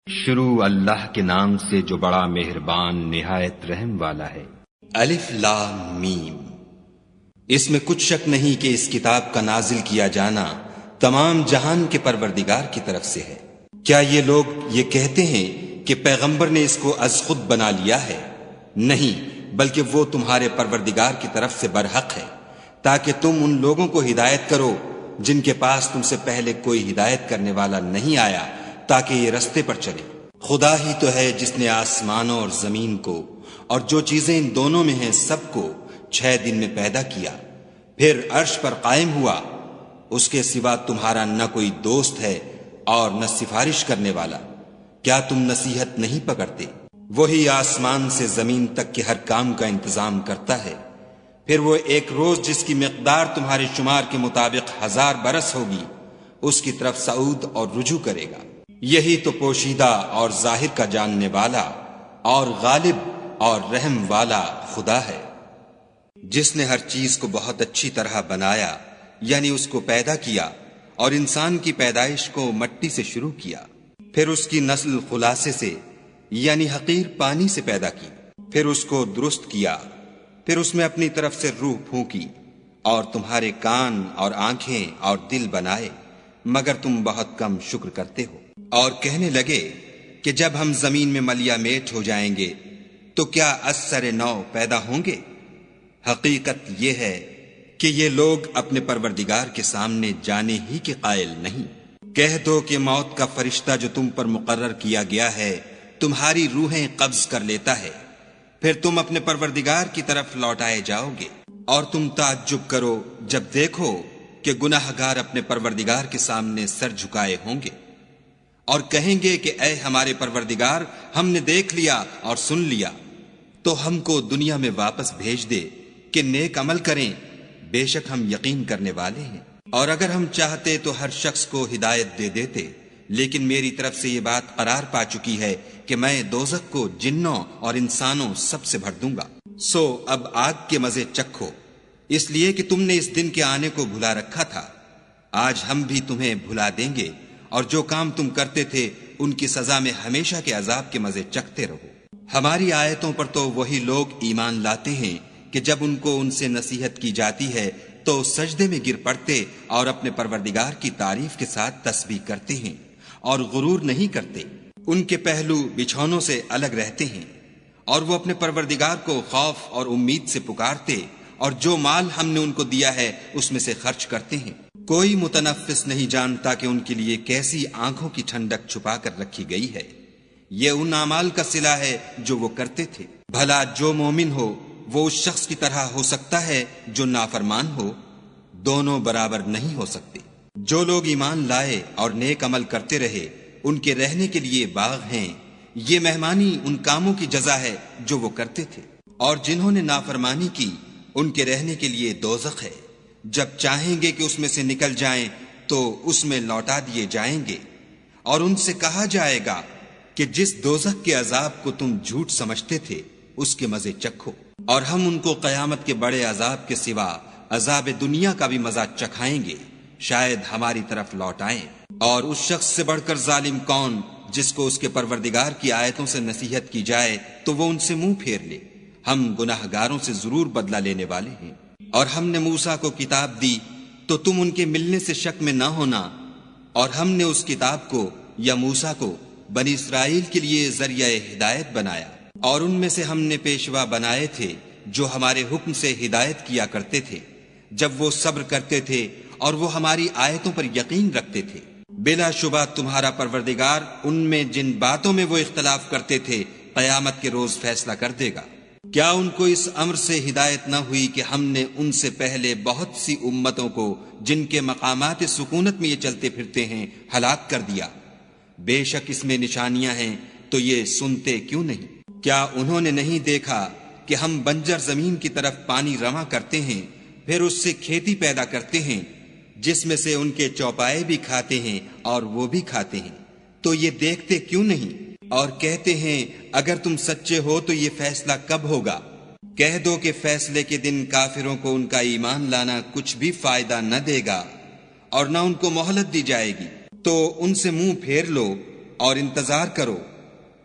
شروع اللہ کے نام سے جو بڑا مہربان نہایت رحم والا ہے۔ الف لام میم۔ اس میں کچھ شک نہیں کہ اس کتاب کا نازل کیا جانا تمام جہان کے پروردگار کی طرف سے ہے۔ کیا یہ لوگ یہ کہتے ہیں کہ پیغمبر نے اس کو از خود بنا لیا ہے؟ نہیں، بلکہ وہ تمہارے پروردگار کی طرف سے برحق ہے، تاکہ تم ان لوگوں کو ہدایت کرو جن کے پاس تم سے پہلے کوئی ہدایت کرنے والا نہیں آیا، تاکہ یہ رستے پر چلے۔ خدا ہی تو ہے جس نے آسمانوں اور زمین کو اور جو چیزیں ان دونوں میں ہیں سب کو 6 دن میں پیدا کیا، پھر عرش پر قائم ہوا۔ اس کے سوا تمہارا نہ کوئی دوست ہے اور نہ سفارش کرنے والا۔ کیا تم نصیحت نہیں پکڑتے؟ وہی آسمان سے زمین تک کے ہر کام کا انتظام کرتا ہے، پھر وہ ایک روز جس کی مقدار تمہارے شمار کے مطابق 1000 برس ہوگی، اس کی طرف صعود اور رجوع کرے گا۔ یہی تو پوشیدہ اور ظاہر کا جاننے والا اور غالب اور رحم والا خدا ہے، جس نے ہر چیز کو بہت اچھی طرح بنایا، یعنی اس کو پیدا کیا اور انسان کی پیدائش کو مٹی سے شروع کیا، پھر اس کی نسل خلاصے سے یعنی حقیر پانی سے پیدا کی، پھر اس کو درست کیا، پھر اس میں اپنی طرف سے روح پھونکی اور تمہارے کان اور آنکھیں اور دل بنائے، مگر تم بہت کم شکر کرتے ہو۔ اور کہنے لگے کہ جب ہم زمین میں ملیا میٹ ہو جائیں گے تو کیا از سر نو پیدا ہوں گے؟ حقیقت یہ ہے کہ یہ لوگ اپنے پروردگار کے سامنے جانے ہی کے قائل نہیں۔ کہہ دو کہ موت کا فرشتہ جو تم پر مقرر کیا گیا ہے تمہاری روحیں قبض کر لیتا ہے، پھر تم اپنے پروردگار کی طرف لوٹائے جاؤ گے، اور تم تعجب کرو جب دیکھو کہ گناہ گار اپنے پروردگار کے سامنے سر جھکائے ہوں گے اور کہیں گے کہ اے ہمارے پروردگار، ہم نے دیکھ لیا اور سن لیا، تو ہم کو دنیا میں واپس بھیج دے کہ نیک عمل کریں، بے شک ہم یقین کرنے والے ہیں۔ اور اگر ہم چاہتے تو ہر شخص کو ہدایت دے دیتے، لیکن میری طرف سے یہ بات قرار پا چکی ہے کہ میں دوزخ کو جنوں اور انسانوں سب سے بھر دوں گا۔ سو اب آگ کے مزے چکھو، اس لیے کہ تم نے اس دن کے آنے کو بھلا رکھا تھا۔ آج ہم بھی تمہیں بھلا دیں گے، اور جو کام تم کرتے تھے ان کی سزا میں ہمیشہ کے عذاب کے مزے چکھتے رہو۔ ہماری آیتوں پر تو وہی لوگ ایمان لاتے ہیں کہ جب ان کو ان سے نصیحت کی جاتی ہے تو سجدے میں گر پڑتے اور اپنے پروردگار کی تعریف کے ساتھ تسبیح کرتے ہیں اور غرور نہیں کرتے۔ ان کے پہلو بچھونوں سے الگ رہتے ہیں، اور وہ اپنے پروردگار کو خوف اور امید سے پکارتے، اور جو مال ہم نے ان کو دیا ہے اس میں سے خرچ کرتے ہیں۔ کوئی متنفس نہیں جانتا کہ ان کے لیے کیسی آنکھوں کی ٹھنڈک چھپا کر رکھی گئی ہے۔ یہ ان اعمال کا صلہ ہے جو وہ کرتے تھے۔ بھلا جو مومن ہو وہ اس شخص کی طرح ہو سکتا ہے جو نافرمان ہو؟ دونوں برابر نہیں ہو سکتے۔ جو لوگ ایمان لائے اور نیک عمل کرتے رہے ان کے رہنے کے لیے باغ ہیں، یہ مہمانی ان کاموں کی جزا ہے جو وہ کرتے تھے۔ اور جنہوں نے نافرمانی کی ان کے رہنے کے لیے دوزخ ہے، جب چاہیں گے کہ اس میں سے نکل جائیں تو اس میں لوٹا دیے جائیں گے، اور ان سے کہا جائے گا کہ جس دوزخ کے عذاب کو تم جھوٹ سمجھتے تھے اس کے مزے چکھو، اور ہم ان کو قیامت کے بڑے عذاب کے سوا عذاب دنیا کا بھی مزہ چکھائیں گے، شاید ہماری طرف لوٹائیں۔ اور اس شخص سے بڑھ کر ظالم کون جس کو اس کے پروردگار کی آیتوں سے نصیحت کی جائے تو وہ ان سے منہ پھیر لے۔ ہم گناہ گاروں سے ضرور بدلہ لینے والے ہیں۔ اور ہم نے موسیٰ کو کتاب دی تو تم ان کے ملنے سے شک میں نہ ہونا، اور ہم نے اس کتاب کو یا موسیٰ کو بنی اسرائیل کے لیے ذریعہ ہدایت بنایا، اور ان میں سے ہم نے پیشوا بنائے تھے جو ہمارے حکم سے ہدایت کیا کرتے تھے جب وہ صبر کرتے تھے اور وہ ہماری آیتوں پر یقین رکھتے تھے۔ بلا شبہ تمہارا پروردگار ان میں جن باتوں میں وہ اختلاف کرتے تھے قیامت کے روز فیصلہ کر دے گا۔ کیا ان کو اس امر سے ہدایت نہ ہوئی کہ ہم نے ان سے پہلے بہت سی امتوں کو جن کے مقامات سکونت میں یہ چلتے پھرتے ہیں ہلاک کر دیا؟ بے شک اس میں نشانیاں ہیں، تو یہ سنتے کیوں نہیں؟ کیا انہوں نے نہیں دیکھا کہ ہم بنجر زمین کی طرف پانی رواں کرتے ہیں، پھر اس سے کھیتی پیدا کرتے ہیں جس میں سے ان کے چوپائے بھی کھاتے ہیں اور وہ بھی کھاتے ہیں، تو یہ دیکھتے کیوں نہیں؟ اور کہتے ہیں اگر تم سچے ہو تو یہ فیصلہ کب ہوگا؟ کہہ دو کہ فیصلے کے دن کافروں کو ان کا ایمان لانا کچھ بھی فائدہ نہ دے گا اور نہ ان کو مہلت دی جائے گی، تو ان سے منہ پھیر لو اور انتظار کرو،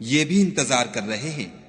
یہ بھی انتظار کر رہے ہیں۔